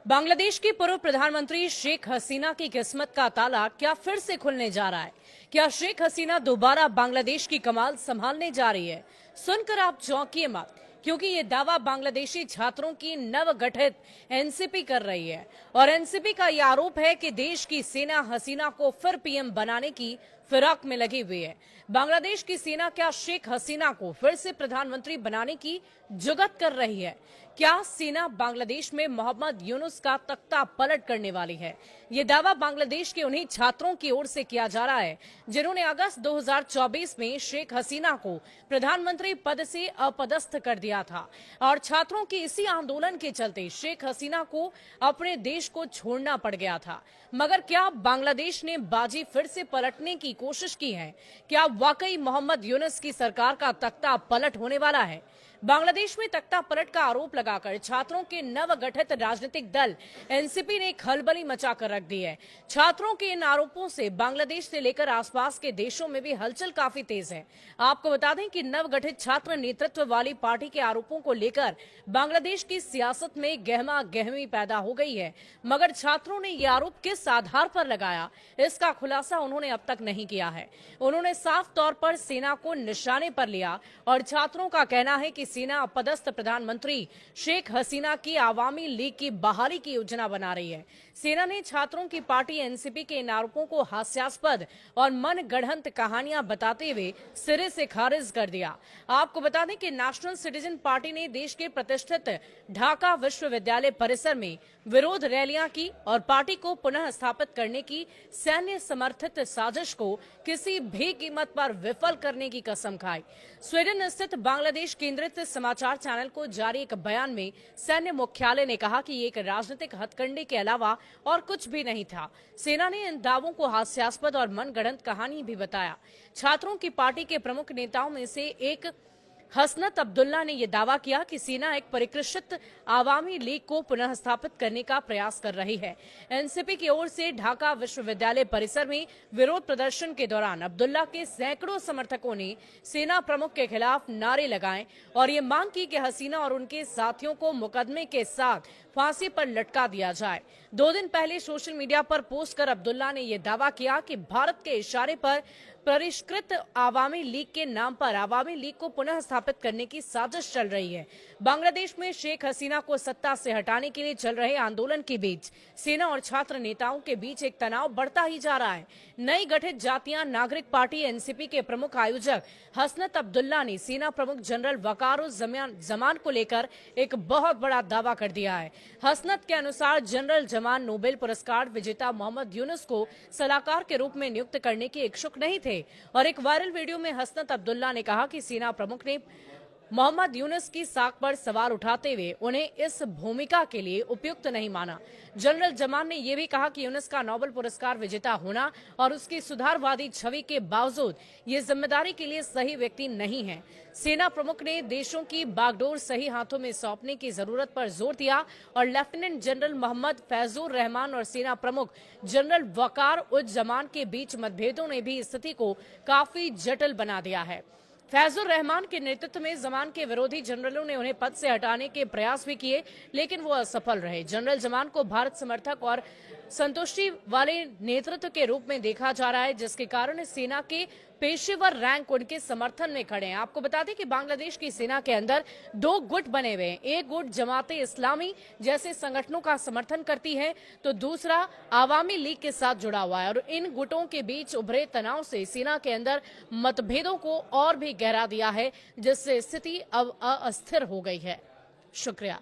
बांग्लादेश की पूर्व प्रधानमंत्री शेख हसीना की किस्मत का ताला क्या फिर से खुलने जा रहा है? क्या शेख हसीना दोबारा बांग्लादेश की कमान संभालने जा रही है? सुनकर आप चौंकिए मत, क्योंकि ये दावा बांग्लादेशी छात्रों की नवगठित एनसीपी कर रही है। और एनसीपी का यह आरोप है कि देश की सेना हसीना को फिर पीएम बनाने की फिराक में लगी हुई है। बांग्लादेश की सेना क्या शेख हसीना को फिर से प्रधानमंत्री बनाने की जुगत कर रही है? क्या सेना बांग्लादेश में मोहम्मद यूनुस का तख्ता पलट करने वाली है? ये दावा बांग्लादेश के उन्हीं छात्रों की ओर से किया जा रहा है जिन्होंने अगस्त 2024 में शेख हसीना को प्रधानमंत्री पद से अपदस्थ कर दिया था। और छात्रों की इसी आंदोलन के चलते शेख हसीना को अपने देश को छोड़ना पड़ गया था। मगर क्या बांग्लादेश ने बाजी फिर से पलटने की कोशिश की है? क्या वाकई मोहम्मद यूनुस की सरकार का तख्ता पलट होने वाला है? बांग्लादेश में तख्ता पलट का आरोप लगाकर छात्रों के नवगठित राजनीतिक दल एनसीपी ने खलबली मचाकर रख दी है। छात्रों के इन आरोपों से बांग्लादेश से लेकर आसपास के देशों में भी हलचल काफी तेज है। आपको बता दें कि नवगठित छात्र नेतृत्व वाली पार्टी के आरोपों को लेकर बांग्लादेश की सियासत में गहमा गहमी पैदा हो गई है। मगर छात्रों ने ये आरोप किस आधार पर लगाया, इसका खुलासा उन्होंने अब तक नहीं किया है। उन्होंने साफ तौर पर सेना को निशाने पर लिया और छात्रों का कहना है कि सेना अपदस्थ प्रधानमंत्री शेख हसीना की आवामी लीग की बहाली की योजना बना रही है। सेना ने छात्रों की पार्टी एनसीपी के इन आरोपों को हास्यास्पद और मनगढ़ंत कहानियां बताते हुए सिरे से खारिज कर दिया। आपको बता दें कि नेशनल सिटीजन पार्टी ने देश के प्रतिष्ठित ढाका विश्वविद्यालय परिसर में विरोध रैलियां की और पार्टी को पुनः स्थापित करने की सैन्य समर्थित साजिश को किसी भी कीमत पर विफल करने की कसम खाई। स्वीडन स्थित बांग्लादेश केंद्रित समाचार चैनल को जारी एक बयान में सैन्य मुख्यालय ने कहा कि ये एक राजनीतिक हथकंडे के अलावा और कुछ भी नहीं था। सेना ने इन दावों को हास्यास्पद और मनगढ़ंत कहानी भी बताया। छात्रों की पार्टी के प्रमुख नेताओं में से एक हसनत अब्दुल्ला ने यह दावा किया कि सेना एक परिष्कृत आवामी लीग को पुनः स्थापित करने का प्रयास कर रही है। एनसीपी की ओर से ढाका विश्वविद्यालय परिसर में विरोध प्रदर्शन के दौरान अब्दुल्ला के सैकड़ों समर्थकों ने सेना प्रमुख के खिलाफ नारे लगाए और ये मांग की कि हसीना और उनके साथियों को मुकदमे के साथ फांसी पर लटका दिया जाए। 2 दिन पहले सोशल मीडिया पर पोस्ट कर अब्दुल्ला ने यह दावा किया कि भारत के इशारे पर परिष्कृत आवामी लीग के नाम पर आवामी लीग को पुनः स्थापित करने की साजिश चल रही है। बांग्लादेश में शेख हसीना को सत्ता से हटाने के लिए चल रहे आंदोलन के बीच सेना और छात्र नेताओं के बीच एक तनाव बढ़ता ही जा रहा है। नई गठित जातीय नागरिक पार्टी एनसीपी के प्रमुख आयोजक हसनत अब्दुल्ला ने सेना प्रमुख जनरल वकारुज्जमान को लेकर एक बहुत बड़ा दावा कर दिया है। हसनत के अनुसार जनरल जमान नोबेल पुरस्कार विजेता मोहम्मद यूनुस को सलाहकार के रूप में नियुक्त करने के इच्छुक नहीं थे। और एक वायरल वीडियो में हसनत अब्दुल्ला ने कहा कि सेना प्रमुख ने मोहम्मद यूनुस की साख पर सवाल उठाते हुए उन्हें इस भूमिका के लिए उपयुक्त नहीं माना। जनरल जमान ने यह भी कहा कि यूनुस का नोबेल पुरस्कार विजेता होना और उसकी सुधारवादी छवि के बावजूद ये जिम्मेदारी के लिए सही व्यक्ति नहीं है। सेना प्रमुख ने देशों की बागडोर सही हाथों में सौंपने की जरूरत पर जोर दिया और लेफ्टिनेंट जनरल मोहम्मद फैजुर रहमान और सेना प्रमुख जनरल वकारुज्जमान के बीच मतभेदों ने भी स्थिति को काफी जटिल बना दिया है। फैजुर रहमान के नेतृत्व में जमान के विरोधी जनरलों ने उन्हें पद से हटाने के प्रयास भी किए, लेकिन वो असफल रहे। जनरल जमान को भारत समर्थक और संतुष्टि वाले नेतृत्व के रूप में देखा जा रहा है, जिसके कारण सेना के पेशेवर रैंक उनके समर्थन में खड़े हैं। आपको बता दें कि बांग्लादेश की सेना के अंदर 2 गुट बने हुए हैं। एक गुट जमाते इस्लामी जैसे संगठनों का समर्थन करती है, तो दूसरा आवामी लीग के साथ जुड़ा हुआ है। और इन गुटों के बीच उभरे तनाव से सेना के अंदर मतभेदों को और भी गहरा दिया है, जिससे स्थिति अब अस्थिर हो गई है। शुक्रिया।